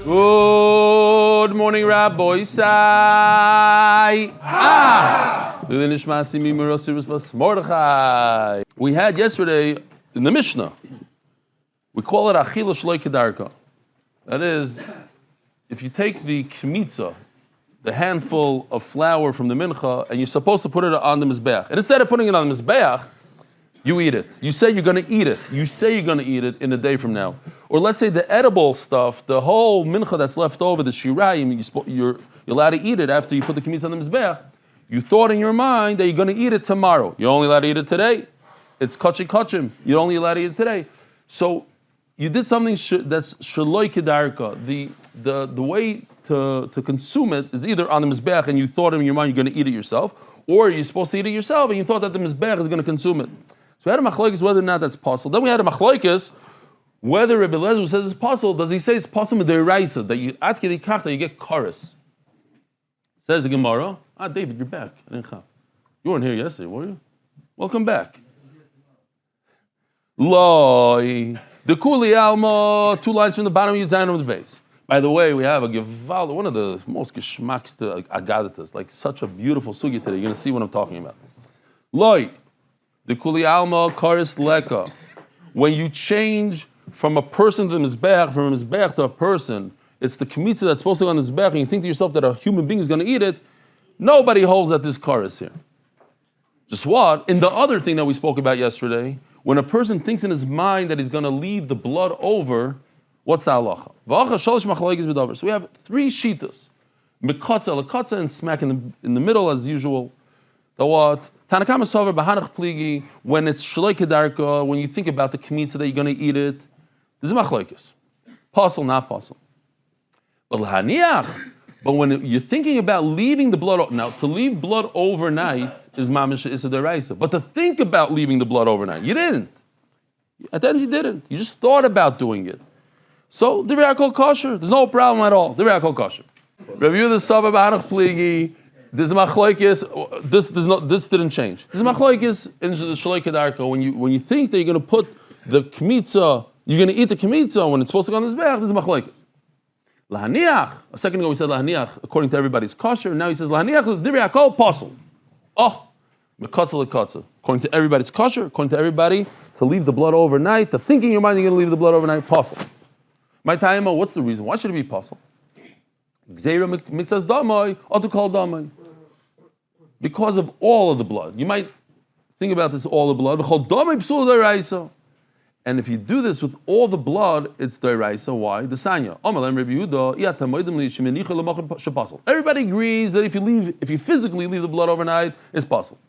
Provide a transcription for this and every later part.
Good morning, Rabbi Sai. We had yesterday in the Mishnah, we call it Achila Shloi Kedarka. That is, if you take the kmitza, the handful of flour from the mincha, and you're supposed to put it on the mizbeach, and instead of putting it on the mizbeach, you eat it. You say you're going to eat it. You say you're going to eat it in a day from now. Or let's say the edible stuff, the whole mincha that's left over, the shirayim, you're allowed to eat it after you put the kmitza on the mizbeach. You thought in your mind that you're going to eat it tomorrow. You're only allowed to eat it today. It's kachi kachim. You're only allowed to eat it today. So you did something that's shaloi kedarka. The way to consume it is either on the mizbeach and you thought in your mind you're going to eat it yourself, or you're supposed to eat it yourself and you thought that the mizbeach is going to consume it. So we had a machlokes whether or not that's possible. Then we had a machlokes whether Rebbe Lezer says it's possible. Does he say it's possible d'oraisa that you at kidei kach that you get chorus? Says the Gemara. David, you're back. You weren't here yesterday, were you? Welcome back. Loi the kuli alma, 2 lines from the bottom of Yudzayin of the base. By the way, we have a Geval, one of the most geschmacks to agadatas, like such a beautiful sugya today. You're going to see what I'm talking about. Loi the kuli alma karis leka. When you change from a person to the mizbeach, from a mizbeach to a person, it's the kmitza that's supposed to go on the mizbeach, and you think to yourself that a human being is going to eat it. Nobody holds that this karis here. Just what? In the other thing that we spoke about yesterday, when a person thinks in his mind that he's going to leave the blood over, what's the halacha? So we have 3 shitas: mekatza, lekatza, and smack in the middle as usual. The what? Tanakama sover b'hanach pligi. When it's shloi kedarka, when you think about the kmitza that you're going to eat it, there's a machlokes. Possible, not possible. But l'haniach. But when you're thinking about leaving the blood, now to leave blood overnight is mamish issa deraisa. But to think about leaving the blood overnight, you didn't. At the end, you didn't. You just thought about doing it. So divrei hakol kosher. There's no problem at all. Divrei hakol kosher. Review the sabah b'hanach pligi. This machlokes. This didn't change. This machlokes in the shaloi kedarka. When you think that you're going to put the kmitza, you're going to eat the kmitza when it's supposed to go on this bech. This is machlokes. Lahaniach. A second ago we said lahaniach according to everybody's kosher. Now he says lahaniach divrei hakol pasul. Oh, mekatza lekatza. According to everybody's kosher. According to everybody, to leave the blood overnight, to think in your mind you're going to leave the blood overnight, pasul. My taima, what's the reason? Why should it be pasul? Gzeira mixas damai, or to call damai. Because of all of the blood. You might think about this, all the blood. And if you do this with all the blood, it's d'oraisa. Why? The sanya. Everybody agrees that if you physically leave the blood overnight, it's possible.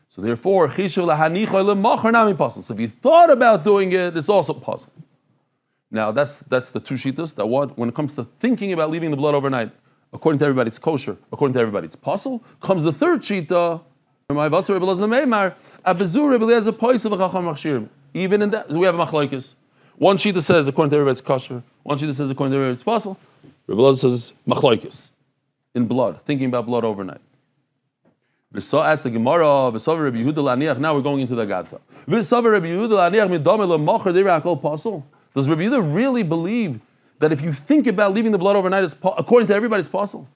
So therefore, so if you thought about doing it, it's also possible. Now that's the 2 shitas. That what? When it comes to thinking about leaving the blood overnight, according to everybody it's kosher, according to everybody it's possible, comes the 3rd shita. Even in that, we have a machlokes. One shita says according to everybody it's kosher. One shita says according to everybody it's possible. Rebbe Lezer says machlokes in blood, thinking about blood overnight. V'sa asked the Gemara, v'savar Rabbi Yehuda laniach. Now we're going into the Gata. V'savar Rabbi Yehuda laniach midamei lemocher divrei hakol pasul. Does Rabbi Yehuda really believe that if you think about leaving the blood overnight, it's according to everybody it's possible?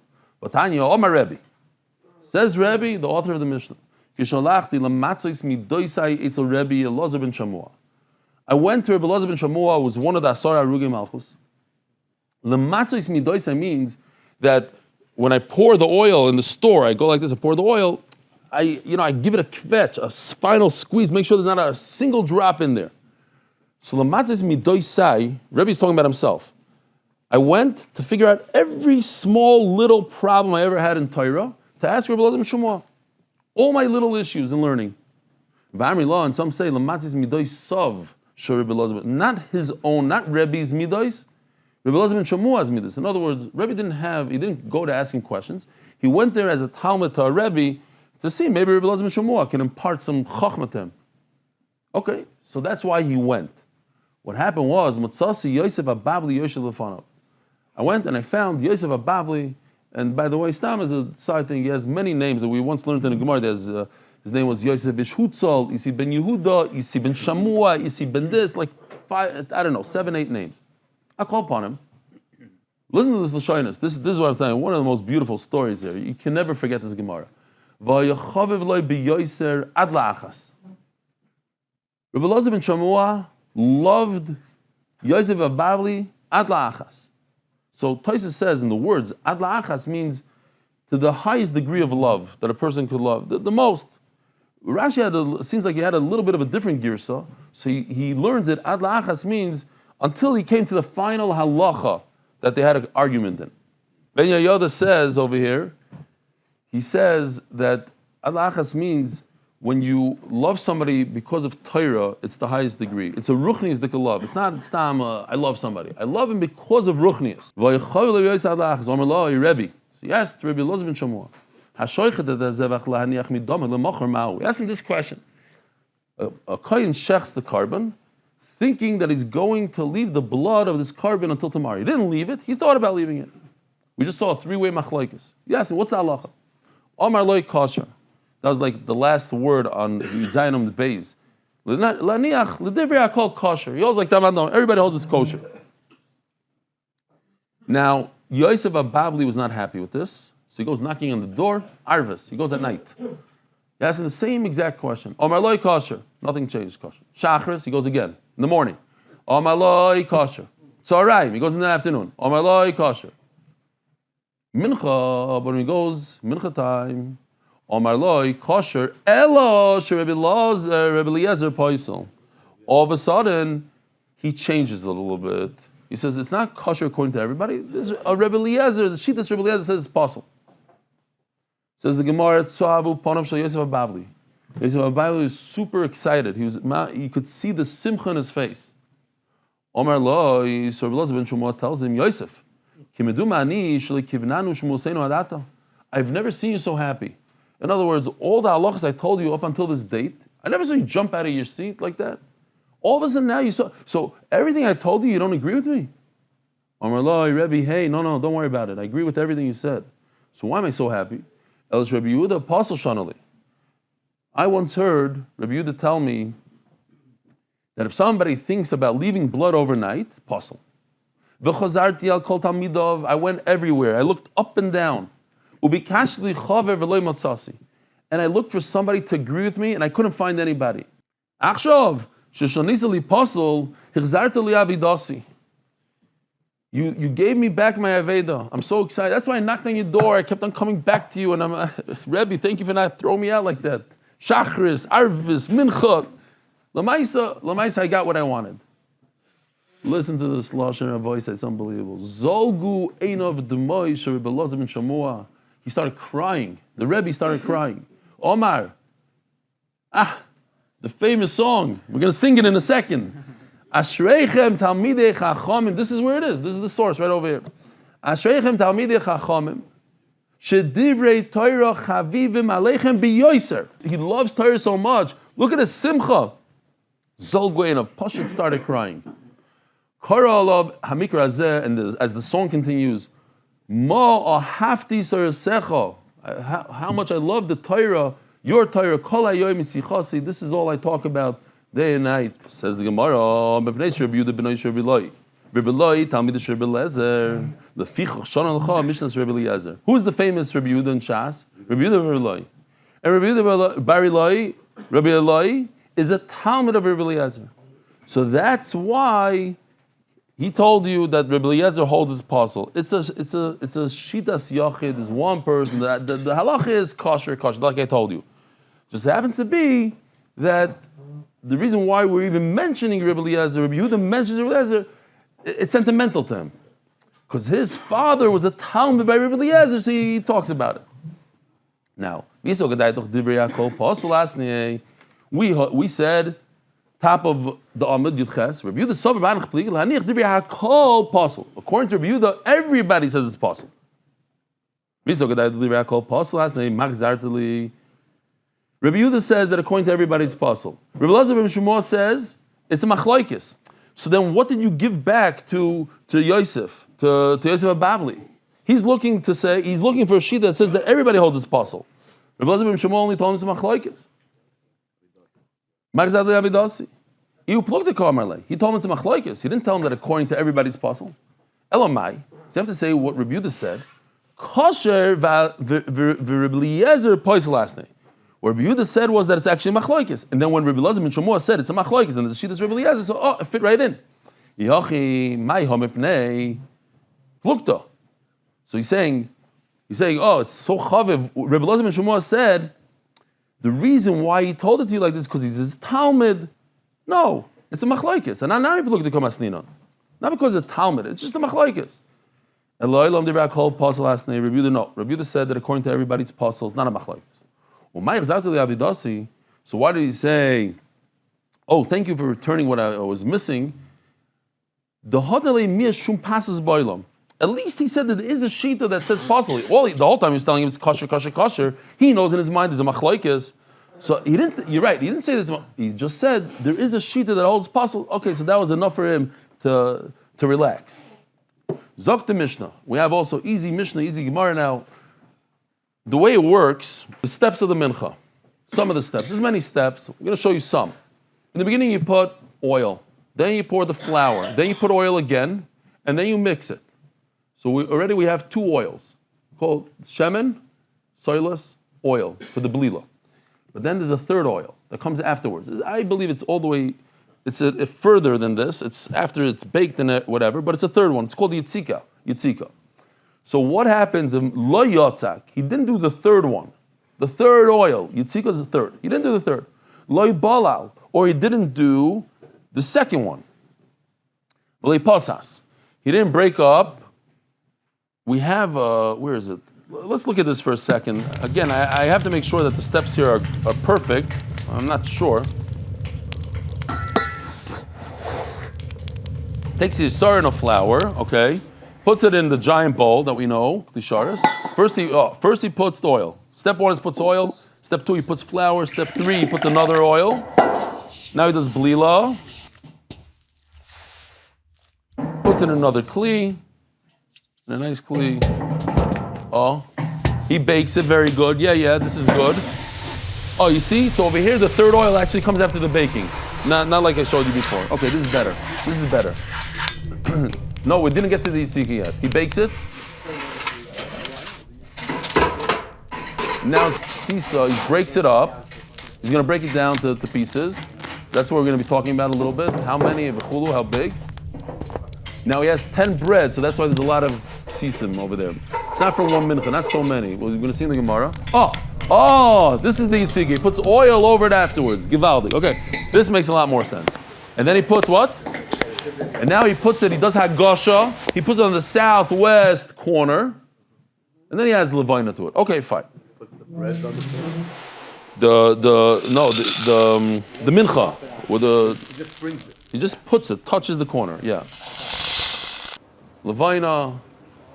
But Tanya, Omar Rebbe, says Rebbe, the author of the Mishnah. I went to Rebbe Elazar ben Shammua, who was one of the Asar Arugei Malchus. Lematzos midoisai means that when I pour the oil in the store, I go like this, I pour the oil, I give it a kvetch, a final squeeze, make sure there's not a single drop in there. So lematzos midoisai, Rebbe's talking about himself. I went to figure out every small little problem I ever had in Torah to ask Rebbe Elazar ben Shammua. All my little issues in learning. V'amri law, and some say lamatzis midois sov shor Rebbe Elazar, not his own, not Rebbe's midois. Rebbe Elazar ben Shammua's midois. In other words, Rebbe didn't go to ask him questions. He went there as a talmid to a Rebbe to see maybe Rebbe Elazar ben Shammua can impart some chachma to him. Okay, so that's why he went. What happened was Motzasi Yosef Abavli Yosef Lefanav. I went and I found Yosef Abavli. And by the way, Stam is a side thing. He has many names that we once learned in the Gemara. His name was Yosef Ishhutzal, Isi ben Yehuda, Isi ben Shammua, Isi ben this, like 5, I don't know, 7, 8 names. I call upon him. Listen to this Lashonis. This is what I'm saying. One of the most beautiful stories there. You can never forget this Gemara. V'yachaviv loy b'yoser ad la'achas. Rabbi Elazar ben Shamua loved Yosef of Bavli ad la'achas. So Tosfos says in the words, ad la'achas means to the highest degree of love that a person could love, the most. Rashi seems like he had a little bit of a different girsa, so he learns that ad la'achas means until he came to the final halacha that they had an argument in. Ben Yehoyada says over here, he says that ad la'achas means when you love somebody because of Torah, it's the highest degree. It's a ruchnius dika love. It's not I love somebody. I love him because of ruchnius. So he asked Rabbi Elazar ben Shamua, he asked him this question. A kohen shechs the carbon, thinking that he's going to leave the blood of this carbon until tomorrow. He didn't leave it. He thought about leaving it. We just saw a three-way machlokes. He asked him, what's the halacha? Omar loy kosher. That was like the last word on Yudzayin Beis. Laniach l'divrei hakol kosher. He holds like that. Everybody holds this kosher. Now Yosef Abavli was not happy with this, so he goes knocking on the door. Arvis. He goes at night. He asks him the same exact question. Omar loy kosher. Nothing changed. Kosher. Shachris. He goes again in the morning. Omar loy kosher. Tzaraim. He goes in the afternoon. Omar loy kosher. Mincha. But when he goes mincha time. Omar loy kosher elo sheRebbi Eliezer poisel. All of a sudden, he changes a little bit. He says it's not kosher according to everybody. This a Rebbe Eliezer, the sheet that Rebbe Eliezer says it's possible. Says the Gemara, Tzoavu Ponav Shel Yosef Abavli. Yosef Abavli was super excited. You could see the simcha in his face. Omar loy, so Rebbe Eliezer ben Shamua tells him, Yosef, I've never seen you so happy. In other words, all the halachas I told you up until this date, I never saw you jump out of your seat like that. All of a sudden now you saw, so everything I told you don't agree with me? Amar lo, Rebbe, hey, no, don't worry about it. I agree with everything you said. So why am I so happy? Elis Rebbe Yehuda, apostle Shanali. I once heard Rebbe Yehuda tell me that if somebody thinks about leaving blood overnight, apostle. V'chazarti al kol talmidov, I went everywhere. I looked up and down. Ubikashli chaver v'loy motzasi. And I looked for somebody to agree with me, and I couldn't find anybody. Achshov, sheshonisa li apostle, hichzarta li avidasi. You gave me back my Aveda. I'm so excited. That's why I knocked on your door. I kept on coming back to you, and I'm, Rebbe, thank you for not throwing me out like that. Shachris, Arvis, Mincha. Lamaisa, I got what I wanted. Listen to this lashon voice. It's unbelievable. Zolgu einov demoy sheRebbe Elazar ben Shamua. He started crying. The Rebbe started crying. Omar, the famous song. We're going to sing it in a second. Ashreichem talmidei chachamim. This is where it is. This is the source right over here. Ashreichem talmidei chachamim. Shedivrei Torah chavivim aleichem biyoser. He loves Torah so much. Look at his simcha. Zolgu of Pashut started crying. Kara alav hamikra hazeh, and as the song continues, Ma ahafti sorasecha. How much I love the Torah, your Torah. Kol hayoyim sichasi. This is all I talk about day and night. Says the Gemara, B'nei Rebbe Yehuda b'nei Rebbe Eloi. Rebbe Eloi, Talmid Rebbe Eliezer. Lefichach shana l'cha Mishnah Rebbe Eliezer. Who is the famous Rebbe Yehuda in Shas? Rebbe Yehuda Rebbe Eloi. And Rebbe Yehuda Bar Eloi, Rebbe Eloi, is a Talmud of Rebbe Eliezer. So that's why he told you that Rebbe Eliezer holds his apostle. It's a shitas yachid. Is one person. The halacha is kosher, like I told you. Just happens to be that the reason why we're even mentioning Rebbe Eliezer, Rebbe Yehuda mentions Rebbe Eliezer, it's sentimental to him, because his father was a Talmud by Rebbe Eliezer, so he talks about it. Now, we said. Top of the Amud Yudches, Rebbe Yehuda Sover B'Anach Pligel Hanich Divrei HaKol Pasul. According to Rebbe Yehuda, everybody says it's possible. Rebbe Yehuda says that according to everybody it's possible. Rebbe Elazar ben Shamua says it's a machlokes. So then, what did you give back to Yosef, to Yosef Abavli? He's looking for a sheet that says that everybody holds it's possible. Rebbe Elazar ben Shamua only told him it's a machlokes. He told him it's a machlokes. He didn't tell him that according to everybody's puzzle. Elamai. So you have to say what Rabbi Yehuda said. Kosher v'Rabbi poisel last name. What Rabbi Yehuda said was that it's actually machlokes. And then when Rabbi Elazar ben Shmuel said it's a machlokes, and the Shittas Rabbi Eliezer, so it fit right in. Yachi mai homipnei plukta. So he's saying, oh, it's so chaviv. Rabbi Elazar ben Shmuel said the reason why he told it to you like this is because he's his Talmud. No, it's a machlokes, and not people look to come asnina. Not because of the Talmud, it's just a machlokes. Eloi lam devrak kol pasal last name. Rabbi Yehuda no. Rabbi Yehuda said that according to everybody, it's pasal. It's not a machlokes. Well, my exactly avidasi. So why did he say, "Oh, thank you for returning what I was missing"? The hadalei mia shum passes boilam. At least he said that there is a shita that says pasal. The whole time he was telling him it's kosher, kosher, kosher. He knows in his mind there's a machlokes. So he didn't. You're right. He didn't say this. He just said there is a shita that holds pasal. Okay, so that was enough for him to relax. Zok the Mishnah. We have also easy Mishnah, easy Gemara now. The way it works, the steps of the mincha. Some of the steps. There's many steps. I'm going to show you some. In the beginning, you put oil. Then you pour the flour. Then you put oil again, and then you mix it. So we have 2 oils called shemen, soilus, oil for the blila. But then there's a third oil that comes afterwards. I believe it's all the way. It's further than this. It's after it's baked and whatever, but it's a third one. It's called yitzika. So what happens if lo yotzak? He didn't do the third one. The third oil. Yitzika is the third. He didn't do the third. Lo balal. Or he didn't do the second one. V'lei pasas. He didn't break up. We have, where is it? Let's look at this for a second. Again, I have to make sure that the steps here are perfect. I'm not sure. Takes his sarin of flour, okay, puts it in the giant bowl that we know, the sharas. First he puts the oil. Step 1 is puts oil. Step 2 he puts flour. Step 3 he puts another oil. Now he does blila. Puts in another kli, in a nice kli. Oh, he bakes it very good. Yeah, this is good. Oh, you see? So over here the third oil actually comes after the baking. Not like I showed you before. Okay, this is better. No, we didn't get to the yitzika yet. He bakes it. Now he breaks it up. He's going to break it down to pieces. That's what we're going to be talking about a little bit. How many, how big? Now he has 10 bread, so that's why there's a lot of sisim over there. It's not for 1 mincha, not so many. We're going to see in the Gemara. Oh, this is the yitzika. He puts oil over it afterwards. Givaldi. Okay, this makes a lot more sense. And then he puts what? And now he does Hagasha. He puts it on the southwest corner. And then he adds Levina to it. Okay, fine. Puts the bread on the floor? The mincha. With He just brings it. He just puts it, touches the corner, yeah. Levina.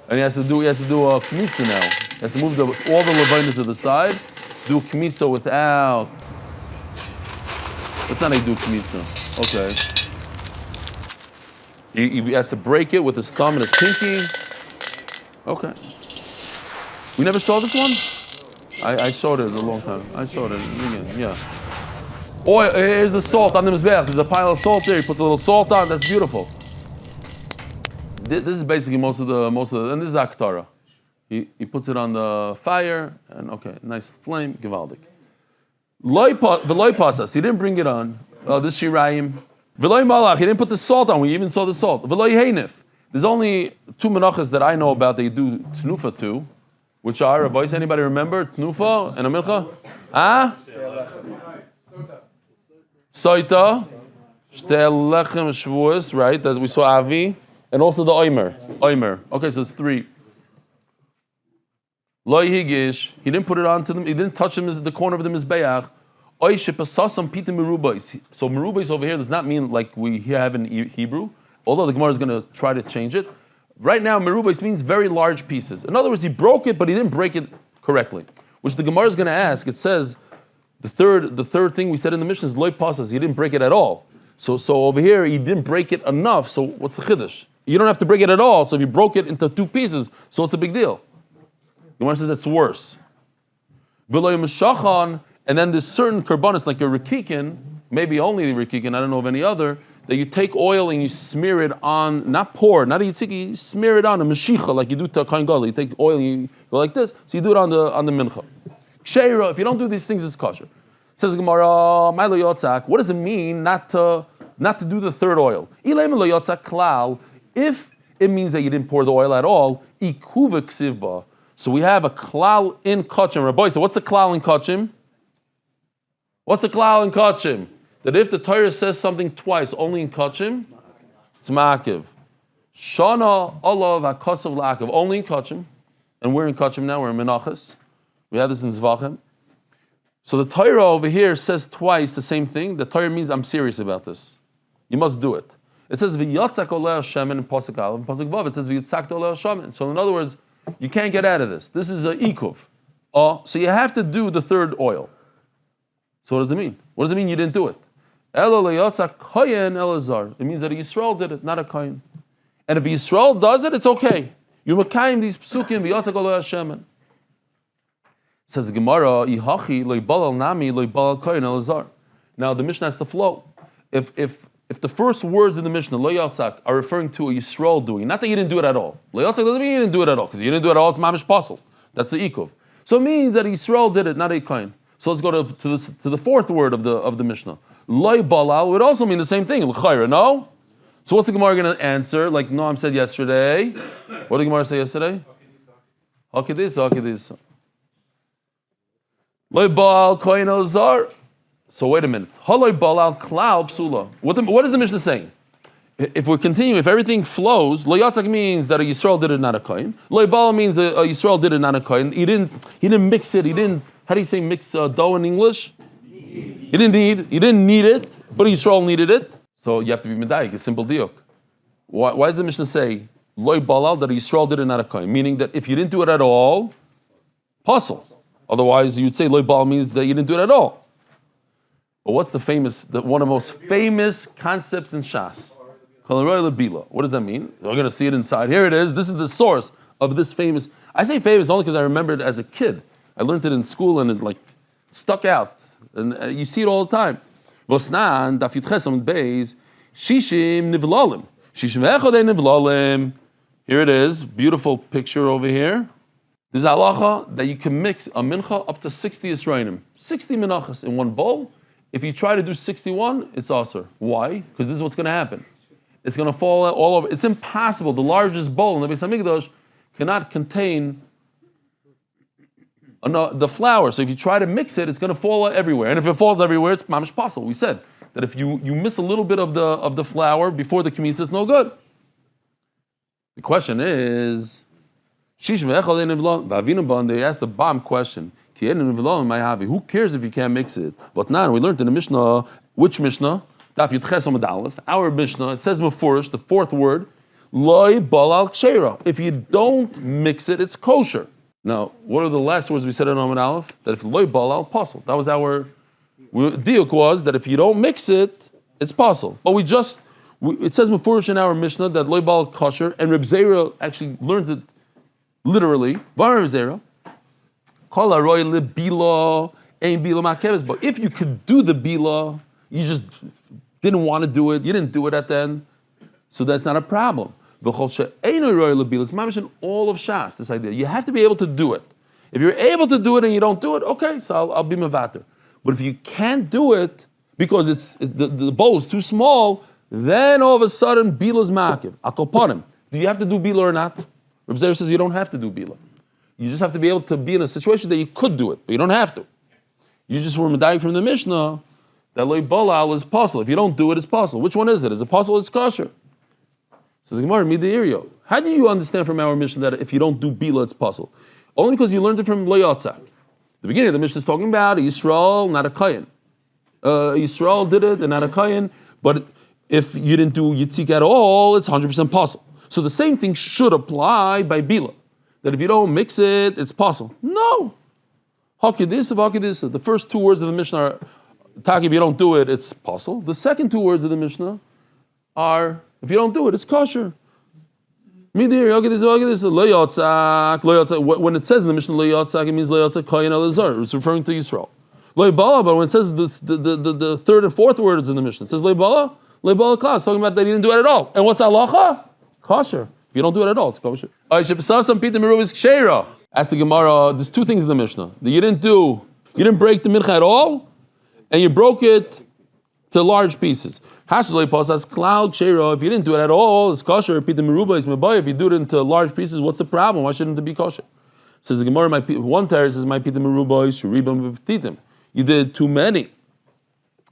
And he has to do a kmitza now. He has to move all the Levina to the side. Do kmitza without. That's not how you do kmitza. Okay. He has to break it with his thumb and his pinky. Okay. We never saw this one? I showed it a long time. I showed it again, yeah. Oil, here's the salt on the mizbeach. There's a pile of salt there. He puts a little salt on. That's beautiful. This is basically most of the, and this is aktara. He puts it on the fire, and okay, nice flame, givaldik. V'loy pasas, he didn't bring it on. This shirayim. V'loy malach, he didn't put the salt on. We even saw the salt. V'loy heinif. There's only 2 menachos that I know about that you do tnufa to, which are, boys, anybody remember tnufa and a milcha? Soita, shtel lechem shvuos, right? That we saw Avi, and also the oimer. Okay, so it's 3. Loy higish, he didn't put it on to them. He didn't touch them the corner of the mizbeach. Oy shepasasam pita merubais. So merubais over here does not mean like we have in Hebrew, although the Gemara is going to try to change it. Right now, merubais means very large pieces. In other words, he broke it, but he didn't break it correctly. Which the Gemara is going to ask. It says the third thing we said in the Mishnah is loy pasas. He didn't break it at all. So over here, he didn't break it enough. So what's the chiddush? You don't have to break it at all. So if you broke it into 2 pieces, so what's the big deal? The Gemara says that's worse. And then there's certain karbanis, like a rekikin, maybe only Rikikin, I don't know of any other, that you take oil and you smear it on, not pour, not a yitziki, you smear it on a meshicha like you do to kain gadol. You take oil and you go like this, so you do it on the mincha. Ksheira, if you don't do these things, it's kosher. Says Gemara, Ma'lo yotzak. What does it mean not to do the third oil? Ilaim lo yotzak klal. If it means that you didn't pour the oil at all, ikuva ksivba. So we have a klal in kachim. Rabbi, so what's the klal in kachim? What's the klal in kachim? That if the Torah says something twice, only in kachim, it's ma'akiv. Shana olav hakasav la'akiv, only in kachim. And we're in kachim now, we're in Menachos. We have this in Zvachim. So the Torah over here says twice the same thing. The Torah means I'm serious about this. You must do it. It says v'yatzak oleh Hashem in Pasuk Aleph, and Pasuk Vav it says v'yatzak oleh Hashem. So in other words, you can't get out of this. This is a ikuv. So you have to do the third oil. So what does it mean? What does it mean you didn't do it? Elo leyatzak kohen elazar. It means that a Yisrael did it, not a kohen. And if Yisrael does it, it's okay. You makayim these psukim v'yatzak oleh Hashem. Says the Gemara, Ihachi loibalal nami loibalal kohen elazar. Now the Mishnah has to flow. If the first words in the Mishnah, lo yatzak, are referring to a Yisrael doing, not that you didn't do it at all. Lo yatzak doesn't mean you didn't do it at all, because you didn't do it at all, it's mamish pasul. That's the ikuv. So it means that Yisrael did it, not a kohen. So let's go to the fourth word of the Mishnah. Lo balal would also mean the same thing. L'chayra, no? So what's the Gemara going to answer? Like Noam said yesterday. What did the Gemara say yesterday? Hakidis. Lo bal kohen elazar. So wait a minute. Haloi balal klal psula. What is the Mishnah saying? If we're continuing, if everything flows, lo yatzak means that a Yisrael did it, not a kohen. Lo bal means a Yisrael did it, not a kohen. He didn't mix it. He didn't. How do you say mix dough in English? He didn't need it, but Yisrael needed it. So you have to be medayik. A simple diuk. Why does the Mishnah say lo balal that a Yisrael did it, not a kohen? Meaning that if you didn't do it at all, pasul. Otherwise, you'd say lo bal means that you didn't do it at all. But what's one of the most famous concepts in Shas? What does that mean? We're going to see it inside. Here it is. This is the source of this famous. I say famous only because I remember it as a kid. I learned it in school and it stuck out. And you see it all the time. Vosnan daf yudchesam beis shishim nivlalim. Shishim echadei nivlalim. Here it is. Beautiful picture over here. There's halacha that you can mix a mincha up to 60 Yisraelim. 60 menachos in one bowl. If you try to do 61, it's aser. Why? Because this is what's going to happen. It's going to fall all over. It's impossible. The largest bowl in the Beis Hamikdash cannot contain the flour. So if you try to mix it, it's going to fall everywhere. And if it falls everywhere, it's mamish pasul. We said that if you miss a little bit of the flour before the kmitza, it's no good. The question is, they asked a bomb question. Who cares if you can't mix it? But now we learned in the Mishnah, which Mishnah? Daf Yudches Amud Aleph, our Mishnah. It says mefurish, the fourth word, loy balal ksheira. If you don't mix it, it's kosher. Now, what are the last words we said in Amud Aleph? That if loy balal pasul. That was our diuk, was that if you don't mix it, it's pasul. But it says mefurish in our Mishnah that loy balal kosher, and Reb Zera actually learns it literally. Var Reb Zera. But if you could do the bila, you just didn't want to do it, you didn't do it at the end, so that's not a problem. It's mamish in all of Shas, this idea. You have to be able to do it. If you're able to do it and you don't do it, okay, so I'll be mevater. But if you can't do it because the bowl is too small, then all of a sudden bila's makiv. Akoponim. Do you have to do bila or not? Reb Zera says you don't have to do bila. You just have to be able to be in a situation that you could do it, but you don't have to. You just were medayik from the Mishnah that loy balal is pasul. If you don't do it, it's pasul. Which one is it? Is it pasul? It's kosher. Says Gemara, mideirio. How do you understand from our Mishnah that if you don't do bila, it's pasul? Only because you learned it from lo yatzak. The beginning of the Mishnah is talking about Yisrael, not a kohen. Yisrael did it, and not a kohen. But if you didn't do yitzik at all, it's 100% pasul. So the same thing should apply by bila. That if you don't mix it, it's pasul. No. Hakidisa. The first two words of the Mishnah are, if you don't do it, it's pasul. The second two words of the Mishnah are, if you don't do it, it's kosher. When it says in the Mishnah, it means it's referring to Yisrael. Leibala, but when it says the third and fourth words in the Mishnah, it says Leibala Klas, talking about that he didn't do it at all. And what's the halacha? Kosher. If you don't do it at all, it's kosher. Ask the Gemara, there's two things in the Mishnah. That you didn't break the mincha at all, and you broke it to large pieces. If you didn't do it at all, it's kosher. If you do it into large pieces, what's the problem? Why shouldn't it be kosher? Says the Gemara, one teretz says, you did too many.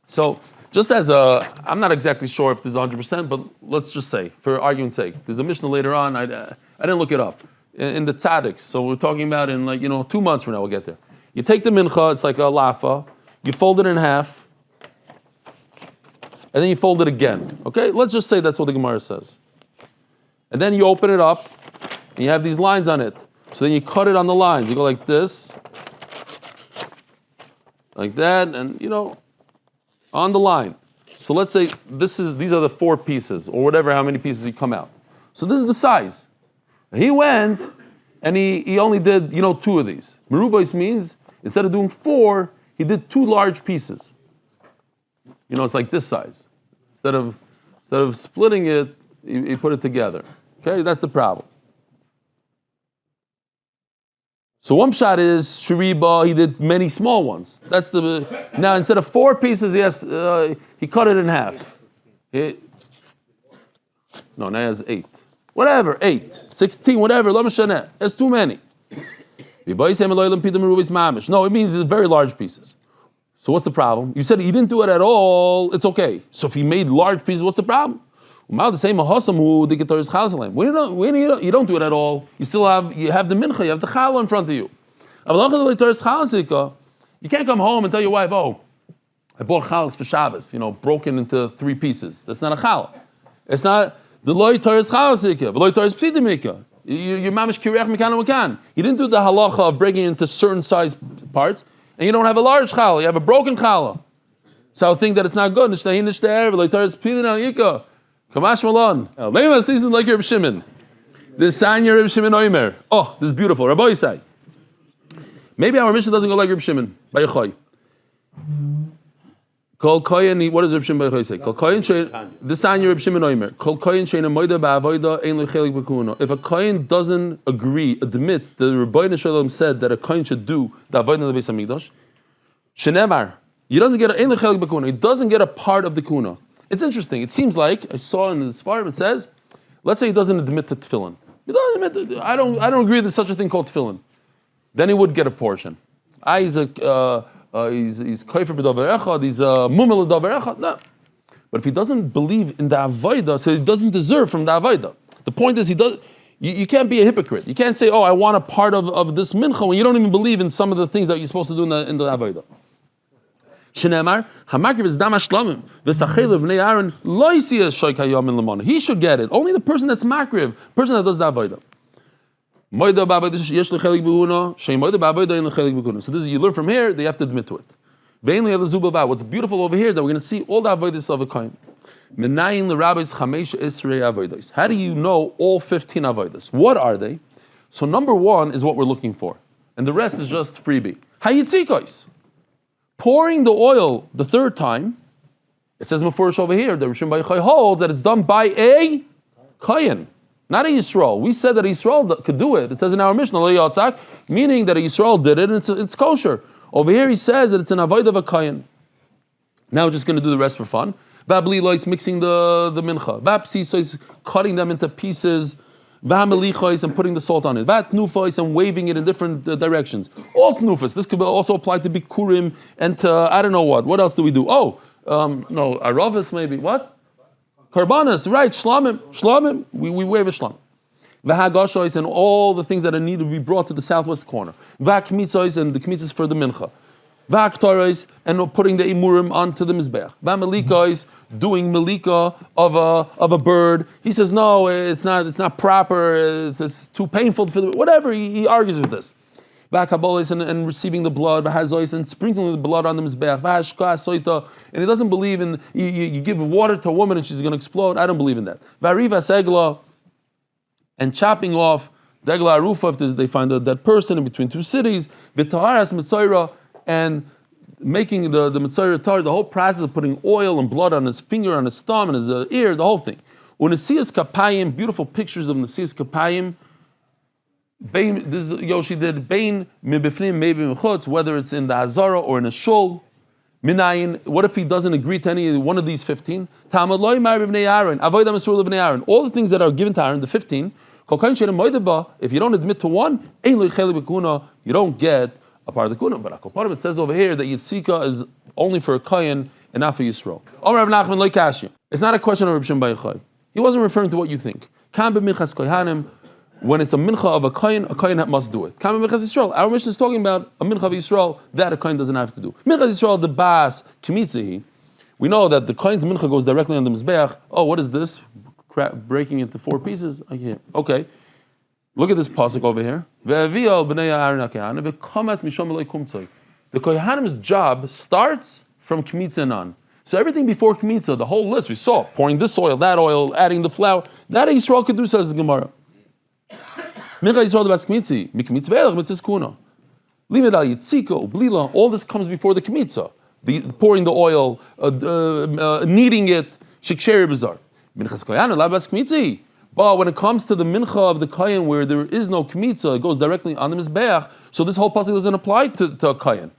So, just as I'm not exactly sure if this is 100%, but let's just say, for argument's sake, there's a Mishnah later on, I didn't look it up, in the tzaddiks, so we're talking about in 2 months from now, we'll get there. You take the mincha, it's like a lafa, you fold it in half, and then you fold it again, okay? Let's just say that's what the Gemara says. And then you open it up, and you have these lines on it. So then you cut it on the lines. You go like this, like that, and on the line. So let's say these are the 4 pieces, or whatever, how many pieces you come out. So this is the size. He went and he only did 2 of these. Merubos means instead of doing 4, he did 2 large pieces. It's like this size. Instead of splitting it, he put it together. Okay, that's the problem. So one shot is shiriba. He did many small ones. Now instead of 4 pieces, he cut it in half. Now he has 8. Whatever, 8, 16, whatever. It's too many. No, it means it's very large pieces. So what's the problem? You said he didn't do it at all. It's okay. So if he made large pieces, what's the problem? When you don't do it at all, you have the mincha, you have the challah in front of you. You can't come home and tell your wife, oh, I bought challahs for Shabbos, broken into 3 pieces. That's not a challah. It's not the loy Torah's chalasika, the loy Torah's psitimika. Your mamish kirech mekan mekan. You didn't do the halacha of breaking into certain size parts, and you don't have a large challah. You have a broken challah. So I think that it's not good. Kamash Malon. Maybe my season like Reb Shimon. This sign your Reb Shimon Oimer. Oh, this is beautiful. Rabbi Yisai. Maybe our mission doesn't go like Reb Shimon. By Yochai. Kol Koyen, what does Reb Shimon by Yochai say? Kol Koyen, this sign your Reb Shimon Oimer. Kol Koyen sheina moida ba'avoida ein lechelik b'kuno. If a Koyen doesn't admit that the Rebbeinu Shalom said that a Koyen should do the avodah in the Beis Hamikdash, shenemar, he doesn't get ein lechelik b'kuno. He doesn't get a part of the kuna. It's interesting. It seems like I saw in the Sfarim it says, let's say he doesn't admit to tefillin. He doesn't admit. I don't agree there's such a thing called tefillin. Then he would get a portion. He's kaifer b'davar echad. He's mumel b'davar echad. No. But if he doesn't believe in the avodah, so he doesn't deserve from the avodah. The point is, you can't be a hypocrite. You can't say, oh, I want a part of this mincha when you don't even believe in some of the things that you're supposed to do in the avodah. Shenemar, Hamakriv is Damash Shlamim, V'sachel b'nei Aaron, lo yisiyah shoy kayom in lamona. He should get it. Only the person that's makriv, person that does the avodah. Moida ba'avodah yesh lechelik b'huna, shein moida ba'avodah in lechelik b'huna. So this is, you learn from here, they have to admit to it. Ve'in li'el zubava. What's beautiful over here, that we're going to see all the avodas of a kohen. Menayin l'rabbis chamesh esrei avodas. How do you know all 15 avodas? What are they? So number 1 is what we're looking for. And the rest is just freebie. Hayitzikos. Pouring the oil the 3rd time, it says Mefurish over here, the Rishon Bar Yochai holds that it's done by a Kohen, not a Yisrael. We said that a Yisrael could do it. It says in our Mishnah, meaning that a Yisrael did it and it's kosher. Over here he says that it's an avodah of a Kohen. Now we're just going to do the rest for fun. Vabli lois mixing the mincha. Vapsisois cutting them into pieces. V'hamelichois and putting the salt on it. Vatnufois and waving it in different directions. All knufas. This could also apply to bikurim and to I don't know what. What else do we do? No, aravis maybe. What? Karbanas, right? Shlamim. We wave a shlam. V'hagoshois and all the things that are needed to be brought to the southwest corner. V'kmitzois and the kmitzos for the mincha. V'aktoros and putting the imurim onto the mizbeach. V'melikois doing melika of a bird. He says no, it's not proper. It's too painful for the whatever. He argues with this. V'akabolis and receiving the blood. V'hazois and sprinkling the blood on the mizbeach. V'hashka soita and he doesn't believe in you give water to a woman and she's going to explode. I don't believe in that. V'ariva segla and chopping off degla arufa if they find a dead person in between 2 cities. V'taharas mitzoira and making the Mitzvah Tar, the whole process of putting oil and blood on his finger, on his thumb, and his ear, the whole thing. Unesias Kapayim, beautiful pictures of Nesias Kapayim. This is Yoshi did Bain Mibifnim, maybe Mechutz, whether it's in the Chazarah or in a shul. Minayin, what if he doesn't agree to any one of these 15? Talmud loy mar b'nei Aaron, avoid Masur b'nei Aaron. All the things that are given to Aaron, the 15. If you don't admit to one, you don't get a part of the kuna. But it says over here that Yitzika is only for a Kayan and not for Yisrael. It's not a question of Reb Shimon Bar Yochai. He wasn't referring to what you think. When it's a mincha of a Kayan must do it. Our mission is talking about a mincha of Yisrael that a Kayan doesn't have to do. Mincha Yisrael, the bas, kimitzihi. We know that the Kayan's mincha goes directly on the Mizbeach. Oh, what is this? Breaking into 4 pieces? Okay. Look at this pasuk over here. The Kohanim's job starts from Kmitza on. So everything before Kmitza, the whole list, we saw, pouring this oil, that oil, adding the flour, that Yisrael could do, says the Gemara. All this comes before the Kmitza. Pouring the oil, kneading it, shiksheri bizarre. But when it comes to the mincha of the Kayan where there is no Kmitza, it goes directly on the Mizbeach, so this whole pasuk doesn't apply to a Kayan.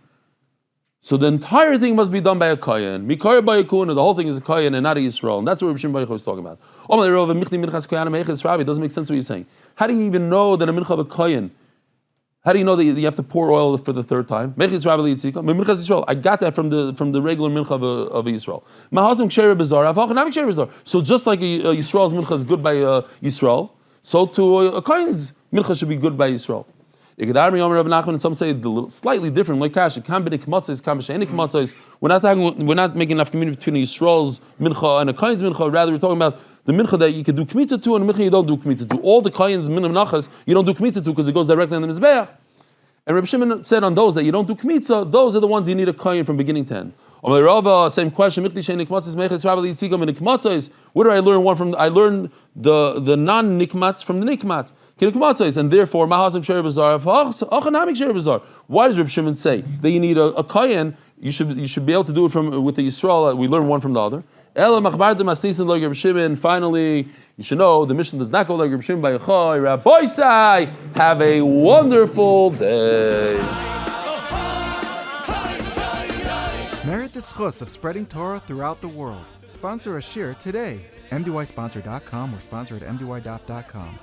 So the entire thing must be done by a Kayan. Mikar by a Kuna, the whole thing is a Kayan and not a Yisrael. And that's what Reb Shimon Bar Yochai was talking about. It doesn't make sense what you're saying. How do you even know that a mincha of a Kayan? How do you know that you have to pour oil for the 3rd time? I got that from the regular mincha of a Yisrael. So just like a Yisrael's mincha is good by Yisrael, so too a Kayan's mincha should be good by Yisrael. And some say slightly different. Like Kash, we're not making enough community between a Yisrael's mincha and a Kayan's mincha. Rather, we're talking about the mincha that you can do kmitza to and the mincha you don't do kmitza to. All the Kayan's Menachos you don't do kmitza to because it goes directly on the Mizbeach. And Reb Shimon said on those that you don't do kmitza, those are the ones you need a Kayan from beginning to end. Same question. Where do I learn one from? I learned the non-nikmats from the nikmat. And therefore, why does Reb Shimon say that you need a Kayan? You should be able to do it with the Yisrael. We learn one from the other. Finally, you should know the mission does not go like Reb Shimon Bar Yochai. Rabbi Sai, have a wonderful day. Merit the schus of spreading Torah throughout the world. Sponsor a shir today. MDYsponsor.com or sponsor at MDY.com.